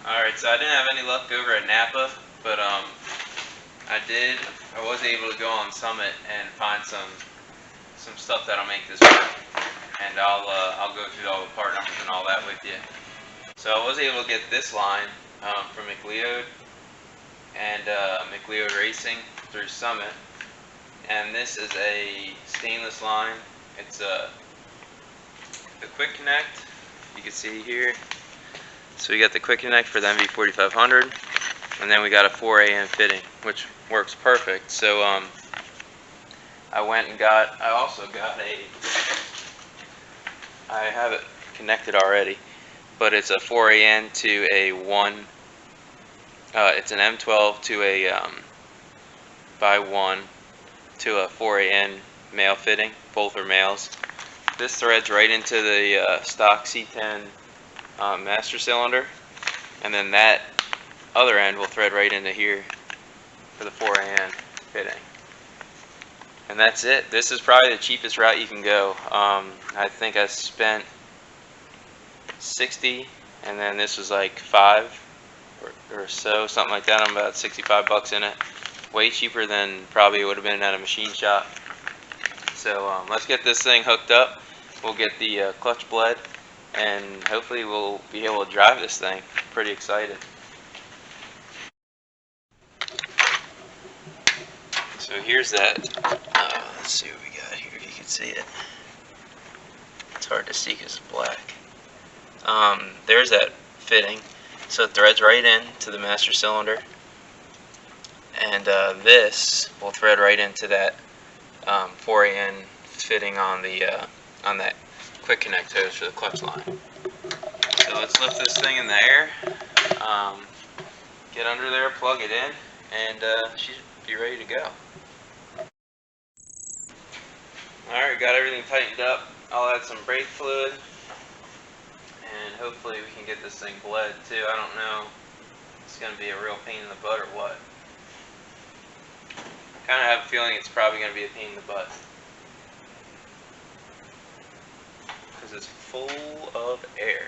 Alright, so I didn't have any luck over at Napa, but I was able to go on Summit and find some stuff that'll make this work, and I'll go through all the part numbers and all that with you. So I was able to get this line from McLeod and McLeod Racing through Summit, and this is a stainless line. It's the quick connect, you can see here. So we got the quick connect for the NV4500, and then we got a 4AN fitting, which works perfect. So I also got I have it connected already, but it's a 4AN to a it's an M12 to a by 1 to a 4AN male fitting. Both are males. This threads right into the stock C10 master cylinder, and then that other end will thread right into here for the 4AN fitting. And that's it. This is probably the cheapest route you can go. I think I spent $60, and then this was like $5 or so, something like that. I'm about $65 in it. Way cheaper than probably would have been at a machine shop. So let's get this thing hooked up. We'll get the clutch bled, and hopefully we'll be able to drive this thing. Pretty excited. So here's that. Let's see what we got here. You can see it. It's hard to see because it's black. There's that fitting. So it threads right into the master cylinder, and this will thread right into that 4AN fitting on that quick connect hose for the clutch line. So let's lift this thing in the air, get under there, plug it in, and she should be ready to go. Alright, got everything tightened up. I'll add some brake fluid, and hopefully we can get this thing bled too. I don't know if it's going to be a real pain in the butt or what. I kind of have a feeling it's probably going to be a pain in the butt, because it's full of air.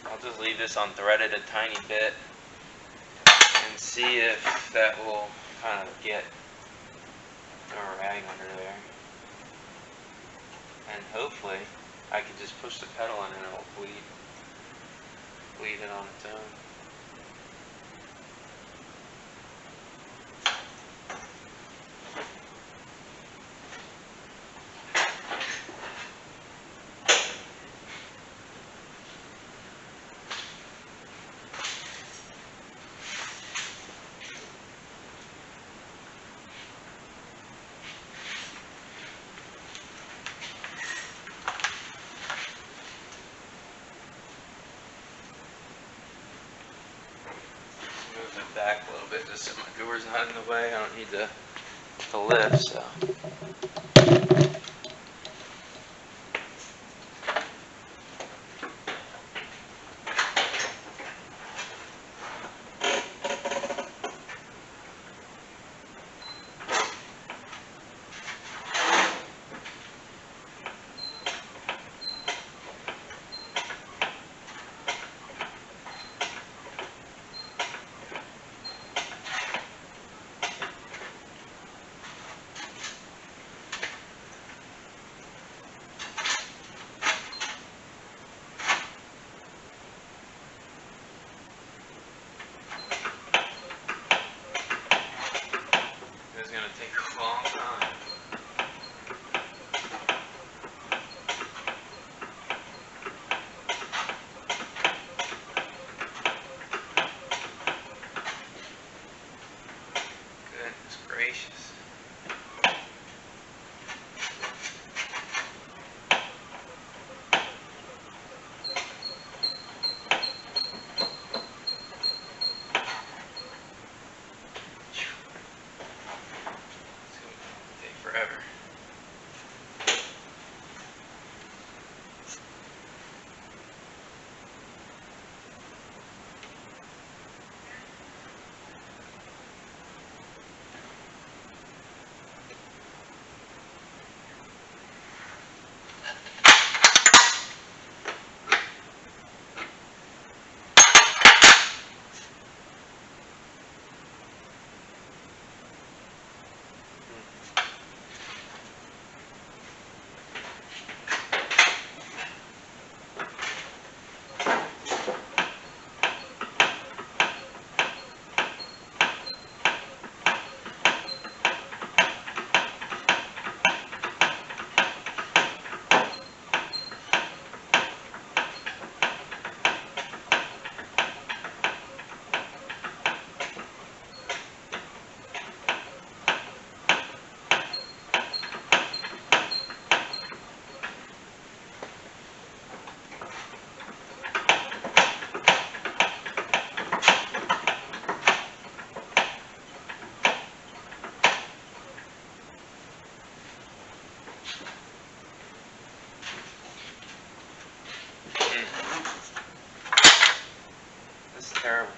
I'll just leave this unthreaded a tiny bit and see if that will kind of get a rag under there. And hopefully I can just push the pedal in and it will bleed it on its own. Back a little bit just so my door's not in the way. I don't need to lift, so. It's terrible.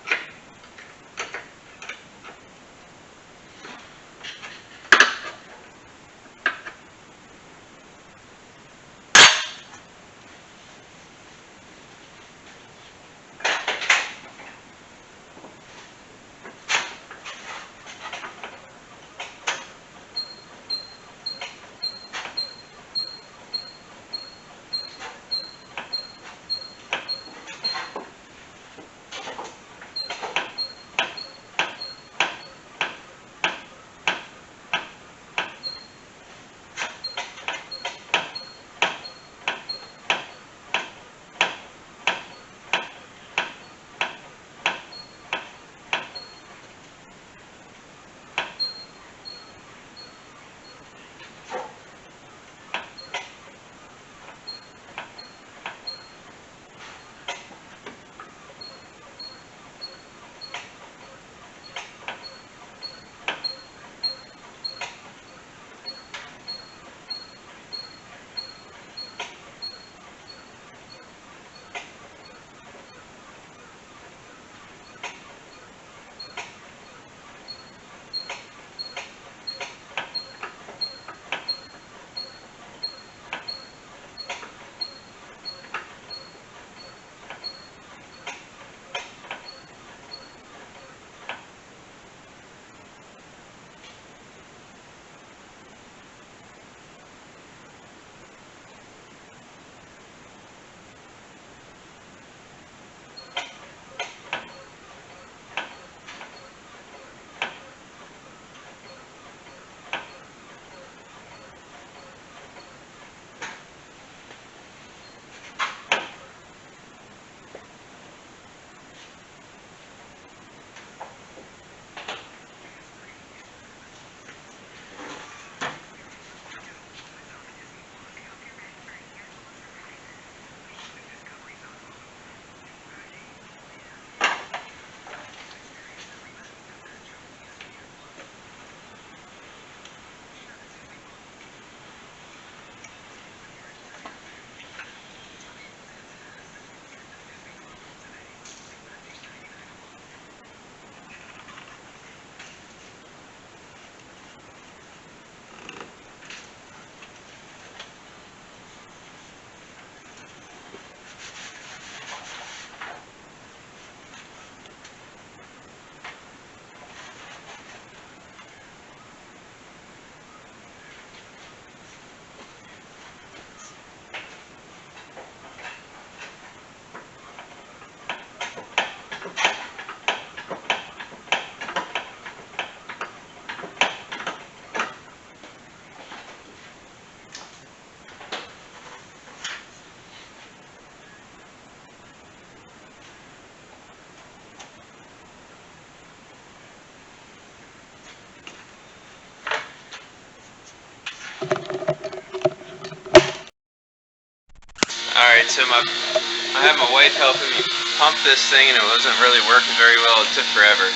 Alright, so I had my wife helping me pump this thing and it wasn't really working very well. It took forever.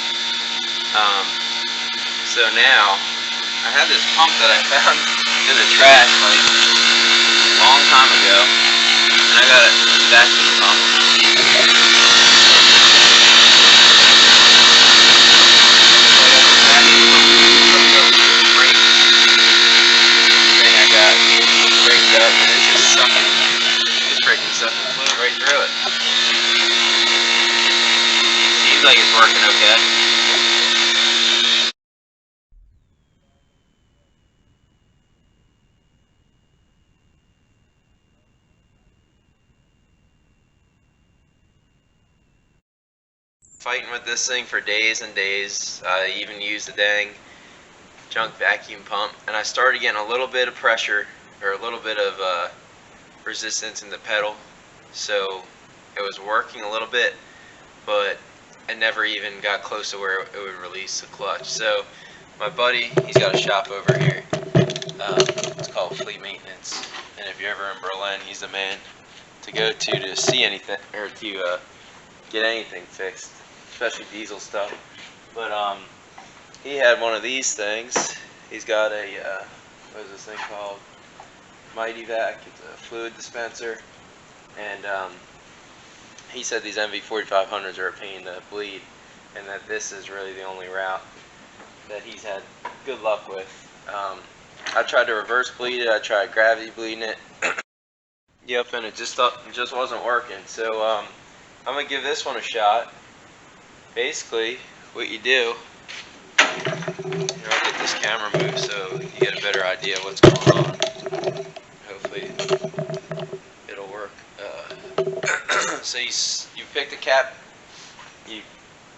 So now, I had this pump that I found in the trash like a long time ago, and I got a vacuum pump. Right through it. Seems like it's working okay. Fighting with this thing for days and days. I even used the dang junk vacuum pump, and I started getting a little bit of pressure, or a little bit of resistance in the pedal. So it was working a little bit, but I never even got close to where it would release the clutch. So my buddy, he's got a shop over here. It's called Fleet Maintenance, and if you're ever in Berlin, he's the man to go to see anything, or to get anything fixed, especially diesel stuff. But he had one of these things. He's got a what is this thing called? Mighty Vac. It's a fluid dispenser. And he said these NV4500s are a pain to bleed, and that this is really the only route that he's had good luck with. I tried to reverse bleed it, I tried gravity bleeding it. Yep, and it just wasn't working. So I'm gonna give this one a shot. Basically, what you do, I'll get this camera moved so you get a better idea of what's going on. Hopefully, it'll work. So you pick the cap.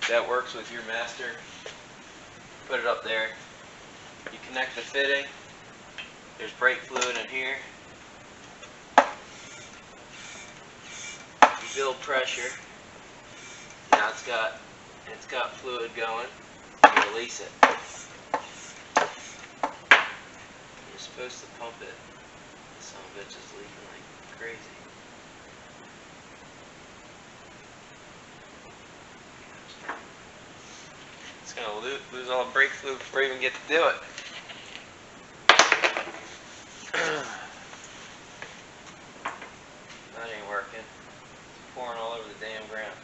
That works with your master. Put it up there. You connect the fitting. There's brake fluid in here. You build pressure. Now it's got fluid going. You release it. You're supposed to pump it. This son of a bitch is leaking like crazy. It's gonna lose all the brake fluid before you even get to do it. That ain't working. It's pouring all over the damn ground.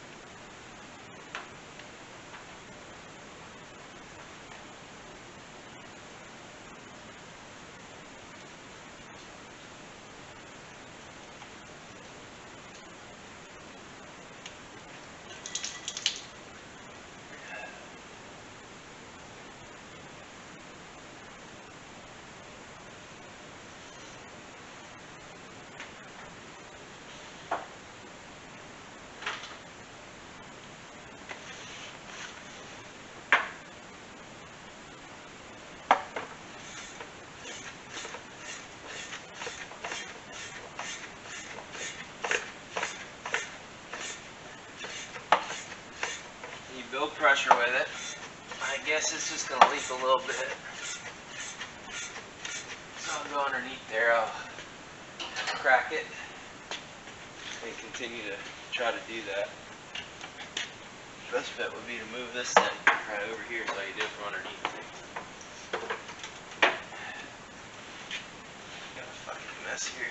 Build pressure with it. I guess it's just going to leak a little bit. So I'll go underneath there, I'll crack it and continue to try to do that. Best bet would be to move this thing right over here so you do it from underneath. Got a fucking mess here.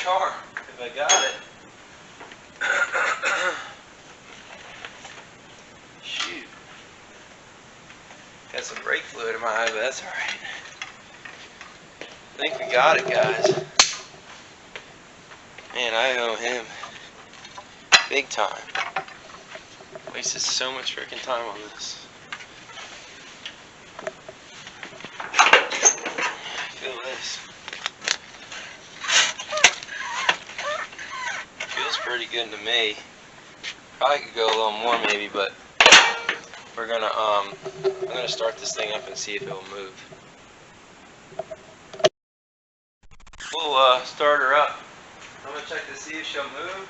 charm if I got it. Shoot. Got some brake fluid in my eye, but that's alright. I think we got it, guys. Man, I owe him big time. Wasted so much freaking time on this. Feel this. Feels pretty good to me. Probably could go a little more maybe, but we're gonna I'm gonna start this thing up and see if it will move. We'll start her up. I'm gonna check to see if she'll move.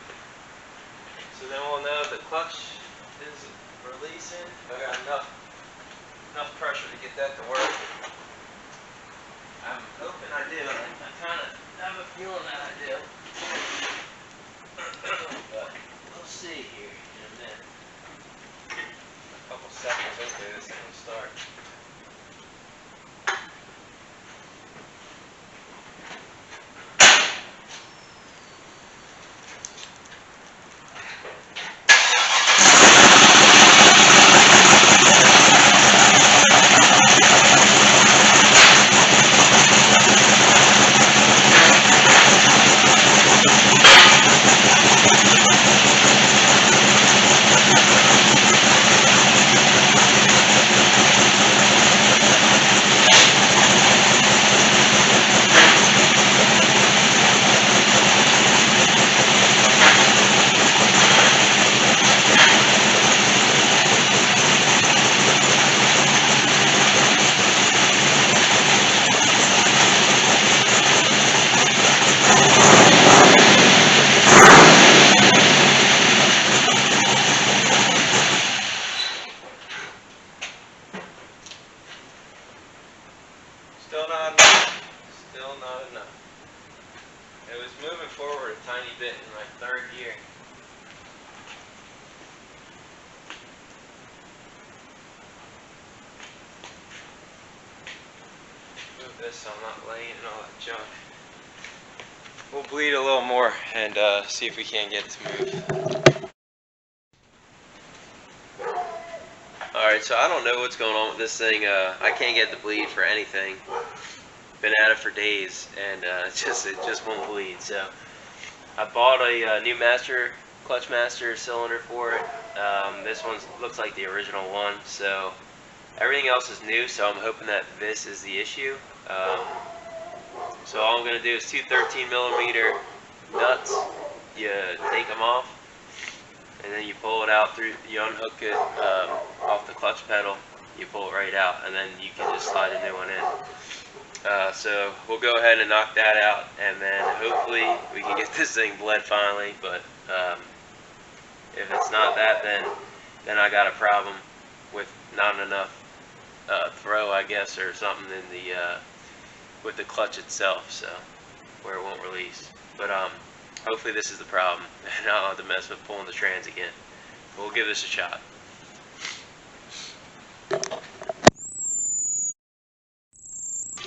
So then we'll know the clutch is releasing. I got enough pressure to get that to work. I'm hoping I do. I kind of have a feeling that I do. But we'll see here in a minute. A couple seconds, hopefully this thing will start. Still not enough. It was moving forward a tiny bit in my third gear. Move this so I'm not laying in all that junk. We'll bleed a little more and see if we can't get it to move. Alright, so I don't know what's going on with this thing. I can't get the bleed for anything. Been at it for days and it just won't bleed. So I bought a new clutch master cylinder for it. This one looks like the original one, so everything else is new, so I'm hoping that this is the issue. So all I'm going to do is two 13mm nuts. You take them off and then you pull it out through, you unhook it off the clutch pedal, you pull it right out, and then you can just slide a new one in. So we'll go ahead and knock that out, and then hopefully we can get this thing bled finally. But if it's not that, then I got a problem with not enough throw, I guess, or something in the with the clutch itself, so where it won't release. But hopefully this is the problem, and I don't have to mess with pulling the trans again. We'll give this a shot.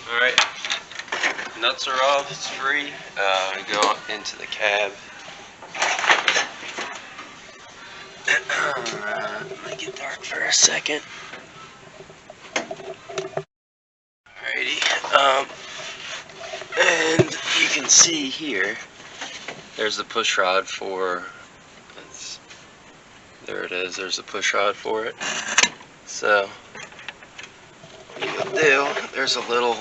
Alright, nuts are off, it's free. We go into the cab. Make it dark for a second. Alrighty, and you can see here, there's the push rod for, there it is, there's the push rod for it. So, what you'll do, there's a little,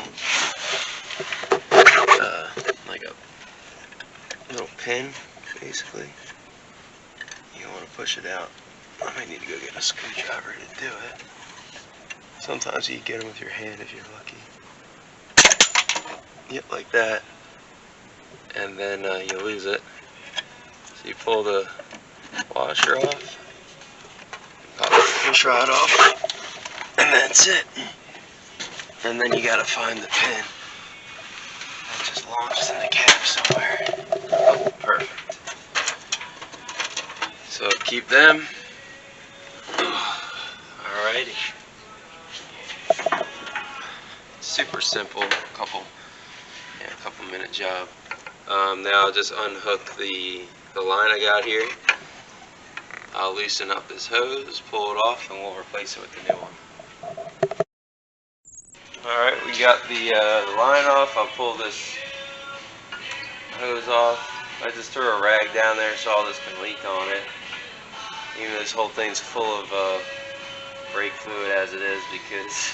like a little pin, basically. You want to push it out. I might need to go get a screwdriver to do it. Sometimes you get them with your hand if you're lucky. Yep, like that. And then you lose it. So you pull the washer off, pop the push rod off, and that's it. And then you gotta find the pin. That just launches in the cab somewhere. Oh, perfect. So keep them. Alrighty. Super simple, couple minute job. Now I'll just unhook the line I got here. I'll loosen up this hose, pull it off, and we'll replace it with the new one. Alright, we got the line off. I'll pull this hose off. I just threw a rag down there so all this can leak on it. Even though this whole thing's full of brake fluid as it is, because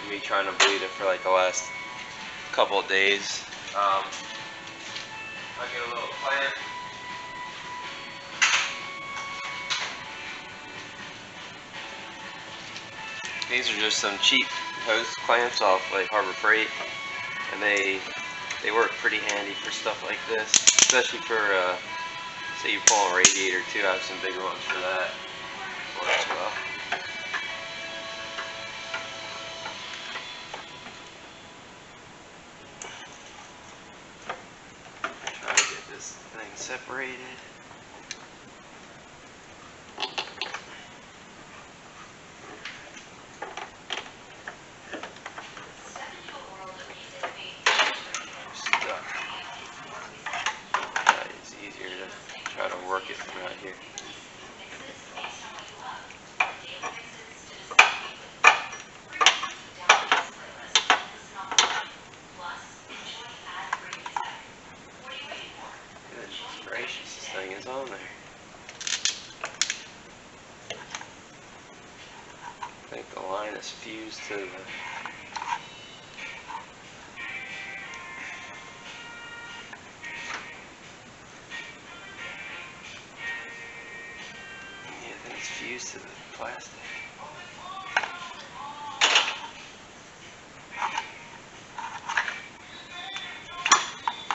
of me trying to bleed it for like the last couple of days. I'll get a little clamp. These are just some cheap hose clamps off like Harbor Freight, and they work pretty handy for stuff like this, especially for say you pull a radiator too. I have some bigger ones for that. Works well. Try to get this thing separated. Work it from right here. Goodness gracious, this thing is on there. I think the line is fused to the fused to the plastic.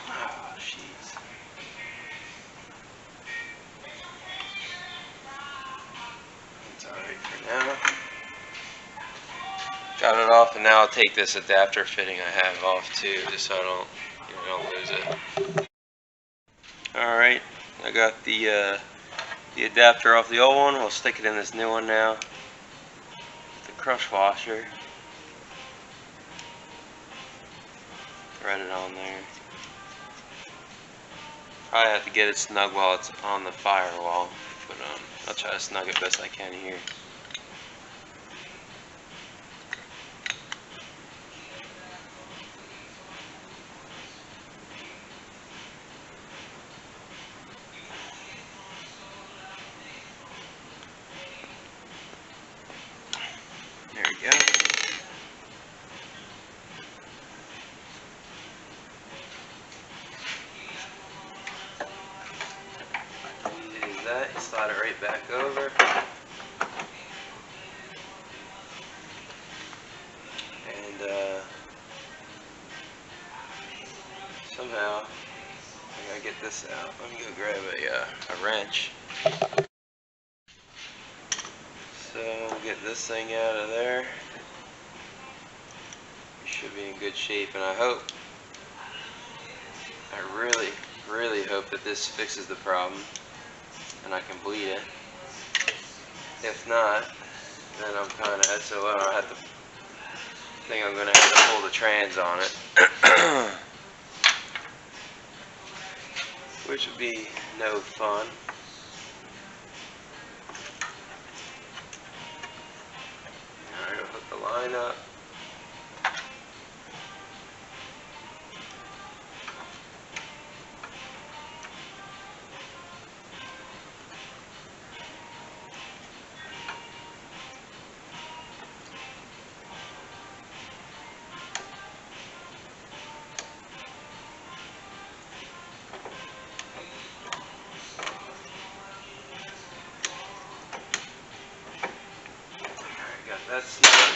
Oh, jeez. It's alright for now. Got it off, and now I'll take this adapter fitting I have off too, just so I don't lose it. Alright, I got the adapter off the old one. We'll stick it in this new one now. The crush washer. Thread it on there. Probably have to get it snug while it's on the firewall, but I'll try to snug it best I can here. There we go. Use that, you slide it right back over. And somehow I gotta get this out. Let me go grab a wrench. So we'll get this thing out of there. We should be in good shape, and I really hope that this fixes the problem and I can bleed it. If not, then I'm kind of SOL. I think I'm gonna have to pull the trans on it, which would be no fun. Alright, I'll hook the line up. Alright, got that snug.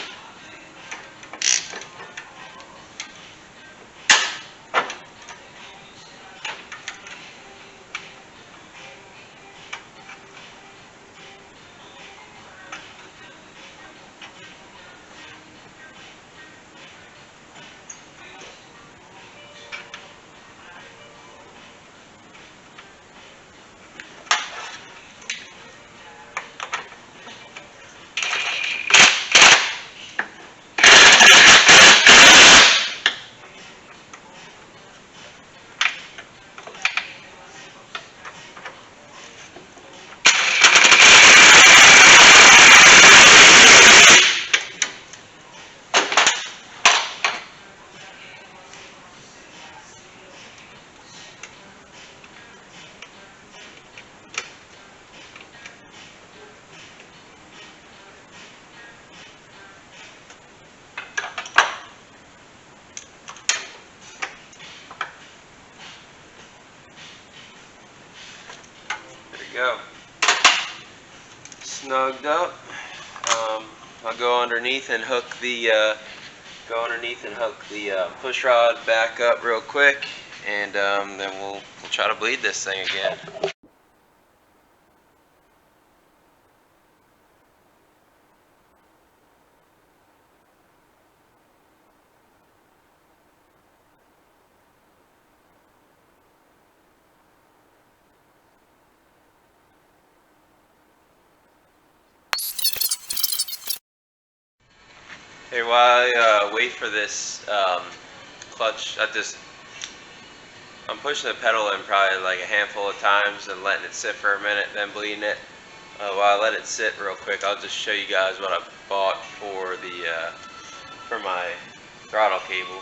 go. Snugged up. I'll go underneath and hook the push rod back up real quick, and then we'll try to bleed this thing again. Hey, while I wait for this clutch, I'm pushing the pedal in probably like a handful of times and letting it sit for a minute, then bleeding it. While I let it sit real quick, I'll just show you guys what I bought for my throttle cable.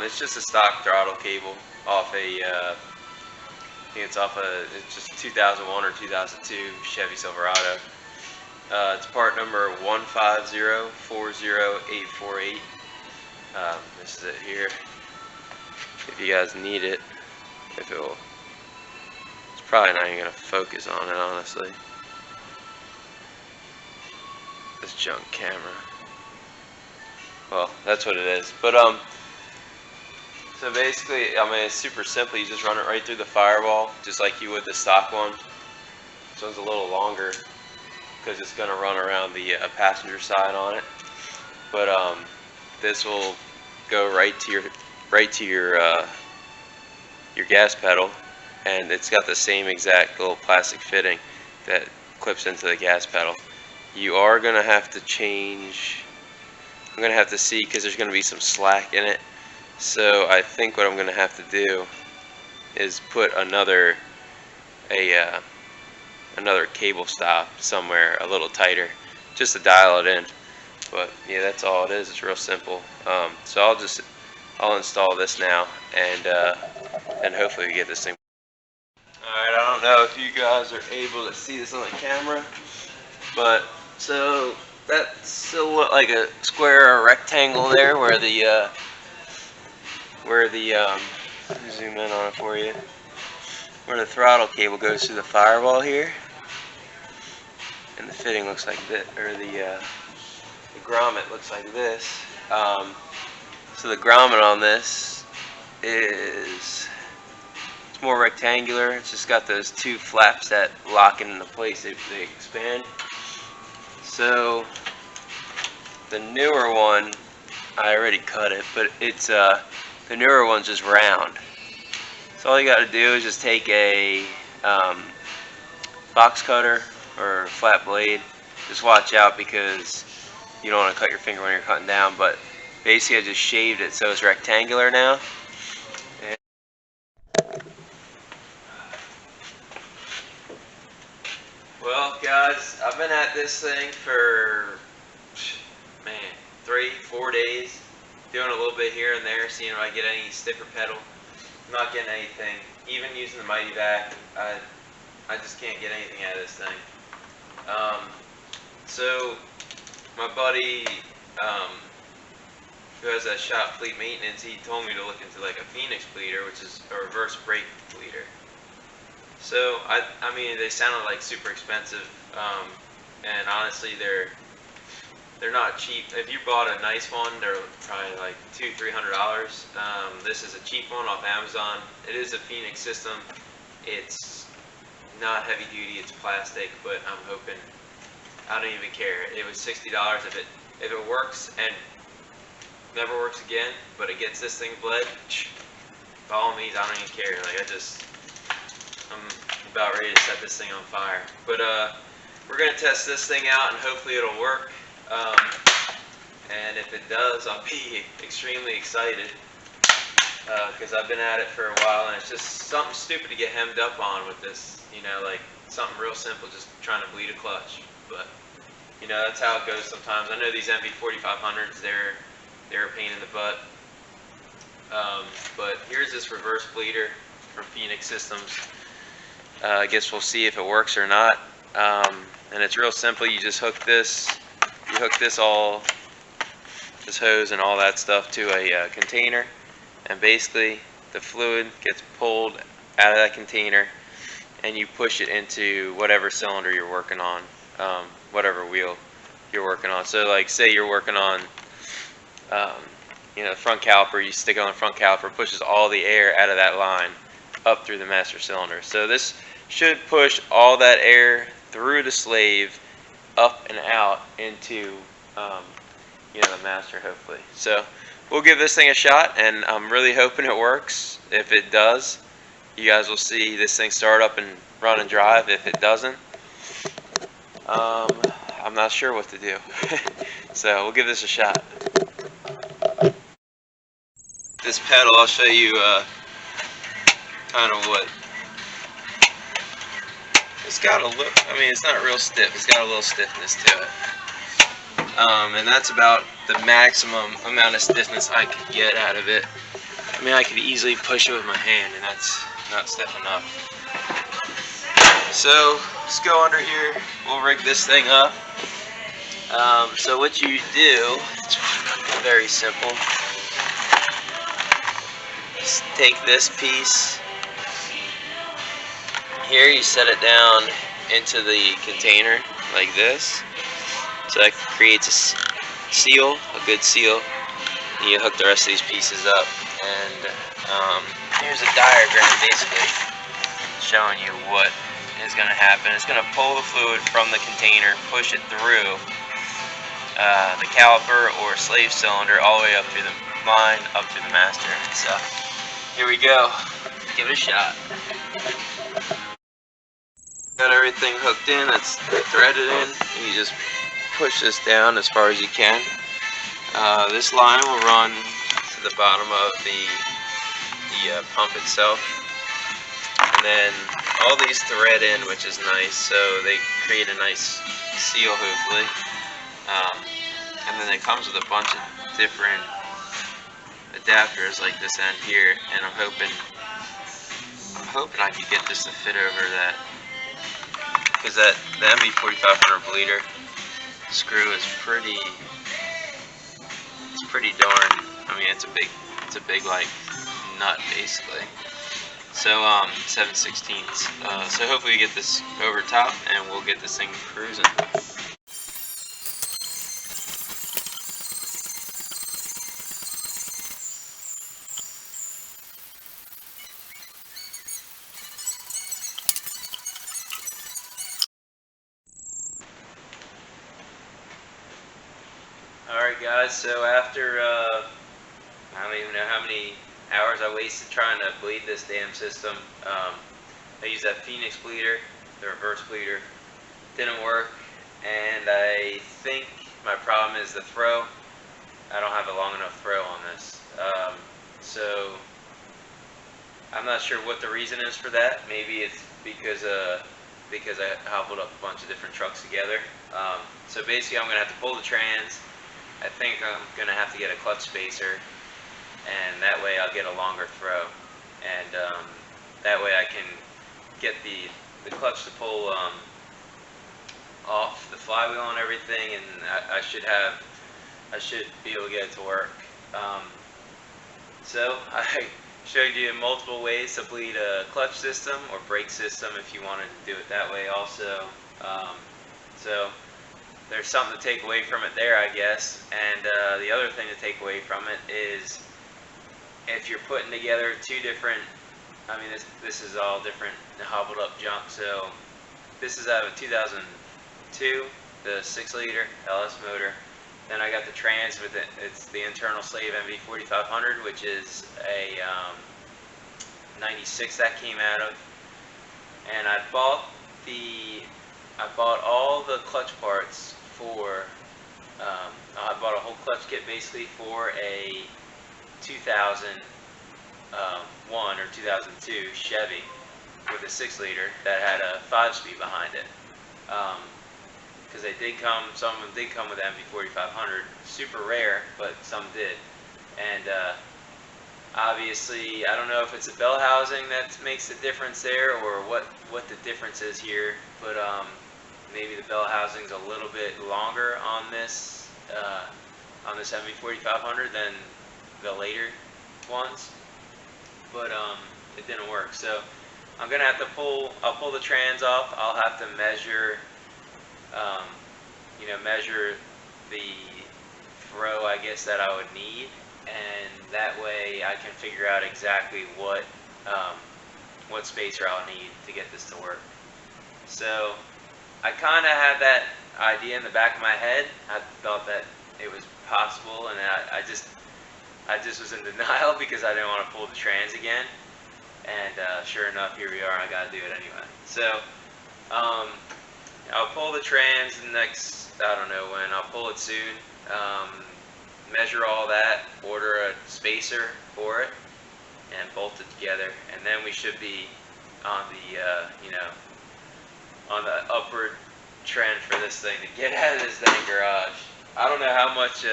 It's just a stock throttle cable off a I think it's just 2001 or 2002 Chevy Silverado. It's part number 15040848. This is it here. If you guys need it, it's probably not even gonna focus on it, honestly. This junk camera. Well, that's what it is. But so basically, I mean, it's super simple. You just run it right through the firewall, just like you would the stock one. This one's a little longer because it's going to run around the passenger side on it. But this will go right to your gas pedal, and it's got the same exact little plastic fitting that clips into the gas pedal. You are going to have to change. I'm going to have to see, because there's going to be some slack in it. So I think what I'm going to have to do is put another cable stop somewhere a little tighter, just to dial it in. But yeah, that's all it is. It's real simple. So I'll install this now, and hopefully we get this thing. Alright, I don't know if you guys are able to see this on the camera, but so that still looked like a square or rectangle there where the let me zoom in on it for you, where the throttle cable goes through the firewall here, and the fitting looks like this, or the grommet looks like this. So the grommet on this it's more rectangular. It's just got those two flaps that lock into place if they expand. So the newer one, I already cut it, but it's the newer one's just round. So all you got to do is just take a box cutter or flat blade. Just watch out, because you don't want to cut your finger when you're cutting down. But basically, I just shaved it so it's rectangular now. Well, guys, I've been at this thing for, man, 3-4 days, doing a little bit here and there, seeing if I get any stiffer pedal. I'm not getting anything. Even using the Mighty Vac, I just can't get anything out of this thing. So my buddy who has a shop, Fleet Maintenance, he told me to look into like a Phoenix bleeder, which is a reverse brake bleeder. So I mean, they sounded like super expensive, and honestly they're not cheap. If you bought a nice one, they're probably like $200-300. This is a cheap one off Amazon. It is a Phoenix system. It's not heavy duty, it's plastic, but I'm hoping, I don't even care. It was $60. If it works and never works again, but it gets this thing bled, by all means, I don't even care. Like, I'm about ready to set this thing on fire. But we're gonna test this thing out, and hopefully it'll work. And if it does, I'll be extremely excited, because I've been at it for a while, and it's just something stupid to get hemmed up on with this, you know, like something real simple, just trying to bleed a clutch. But you know, that's how it goes sometimes. I know these NV4500s, they're a pain in the butt. But here's this reverse bleeder from Phoenix Systems. I guess we'll see if it works or not. And it's real simple. You just hook this hose and all that stuff to a container, and basically the fluid gets pulled out of that container, and you push it into whatever cylinder you're working on, whatever wheel you're working on. So like say you're working on you know, the front caliper, you stick it on the front caliper, pushes all the air out of that line up through the master cylinder. So this should push all that air through the slave up and out into you know, the master, hopefully. So we'll give this thing a shot, and I'm really hoping it works. If it does, you guys will see this thing start up and run and drive. If it doesn't, I'm not sure what to do. So we'll give this a shot. This pedal, I'll show you kind of what it's got. A little, I mean, it's not real stiff. It's got a little stiffness to it, and that's about the maximum amount of stiffness I could get out of it. I mean, I could easily push it with my hand, and that's not stiff enough. So let's go under here. We'll rig this thing up. So what you do, it's very simple. Just take this piece here, you set it down into the container like this. So that creates a seal, a good seal. And you hook the rest of these pieces up. And here's a diagram basically showing you what is going to happen. It's going to pull the fluid from the container, push it through the caliper or slave cylinder all the way up through the line, up through the master. So here we go. Give it a shot. Got everything hooked in, it's threaded in, and you just push this down as far as you can. This line will run to the bottom of the pump itself, and then all these thread in, which is nice, so they create a nice seal hopefully. And then it comes with a bunch of different adapters like this end here, and I'm hoping I could get this to fit over that, because the NV4500 bleeder screw is pretty darn, I mean it's a big like nut basically. So 7/16. So hopefully we get this over top and we'll get this thing cruising. Alright guys, so after I don't even know how many hours I wasted trying to bleed this damn system. I used that Phoenix bleeder, the reverse bleeder. Didn't work, and I think my problem is the throw. I don't have a long enough throw on this. So I'm not sure what the reason is for that. Maybe it's because I hobbled up a bunch of different trucks together. So basically I'm going to have to pull the trans. I think I'm going to have to get a clutch spacer, and that way I'll get a longer throw, and that way I can get the clutch to pull off the flywheel and everything, and I should be able to get it to work. So I showed you multiple ways to bleed a clutch system or brake system if you wanted to do it that way also. So there's something to take away from it there, I guess. And the other thing to take away from it is if you're putting together two different, I mean this is all different hobbled up junk. So this is out of a 2002, the 6-liter LS motor. Then I got the trans with it. It's the internal slave NV4500, which is a 96 that came out of. And I bought all the clutch parts for, I bought a whole clutch kit basically for a 2001 or 2002 Chevy with a 6-liter that had a 5-speed behind it. Because they did come, some of them did come with NV4500, super rare, but some did. And obviously, I don't know if it's a bell housing that makes the difference there, or what the difference is here, but maybe the bell housing's a little bit longer on this NV4500 than the later ones, but it didn't work. So I'm gonna have to I'll pull the trans off. I'll have to measure, measure the throw, I guess, that I would need, and that way I can figure out exactly what spacer I'll need to get this to work. So I kind of had that idea in the back of my head. I thought that it was possible, and I just was in denial because I didn't want to pull the trans again. And sure enough, here we are. I got to do it anyway. So I'll pull the trans next, I don't know when. I'll pull it soon. Measure all that, order a spacer for it, and bolt it together, and then we should be on the on the upward trend for this thing to get out of this dang garage. I don't know how much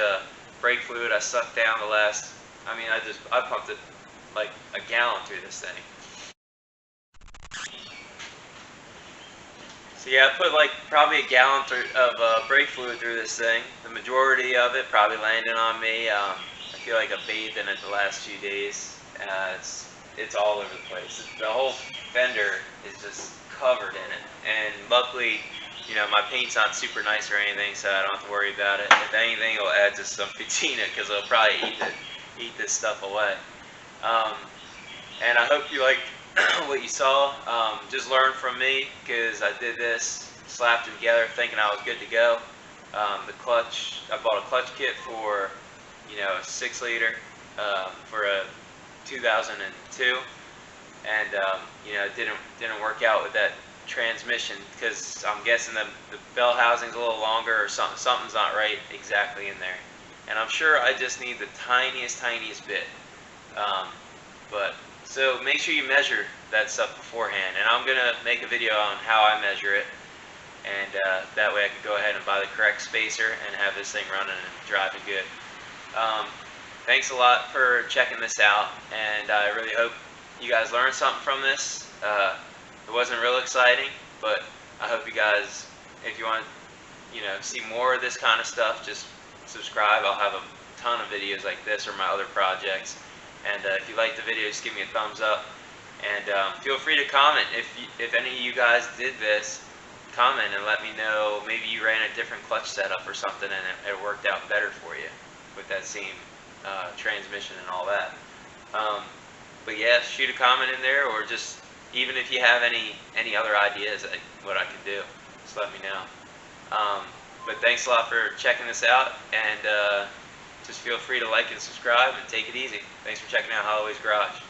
brake fluid I sucked down the last. I mean, I pumped it like a gallon through this thing. So yeah, I put like probably a gallon of brake fluid through this thing. The majority of it probably landed on me. I feel like I bathed in it the last few days. It's all over the place. The whole fender is just covered in it. And luckily, my paint's not super nice or anything, so I don't have to worry about it. If anything, it'll add to some patina because it'll probably eat this stuff away. And I hope you liked what you saw. Just learn from me, because I did this, slapped it together thinking I was good to go. The clutch, I bought a clutch kit for a 6 liter for a 2002, and it didn't work out with that transmission, because I'm guessing the bell housing's a little longer, or something's not right exactly in there, and I'm sure I just need the tiniest bit. So make sure you measure that stuff beforehand, and I'm gonna make a video on how I measure it, and that way I can go ahead and buy the correct spacer and have this thing running and driving good. Thanks a lot for checking this out, and I really hope you guys learned something from this. It wasn't real exciting, but I hope you guys, if you want to see more of this kind of stuff, just subscribe. I'll have a ton of videos like this or my other projects. And if you like the video, just give me a thumbs up. And feel free to comment if any of you guys did this. Comment and let me know. Maybe you ran a different clutch setup or something, and it worked out better for you with that same transmission and all that. But yeah, shoot a comment in there, or just even if you have any other ideas like what I can do, just let me know. But thanks a lot for checking this out, and just feel free to like and subscribe, and take it easy. Thanks for checking out Holloway's Garage.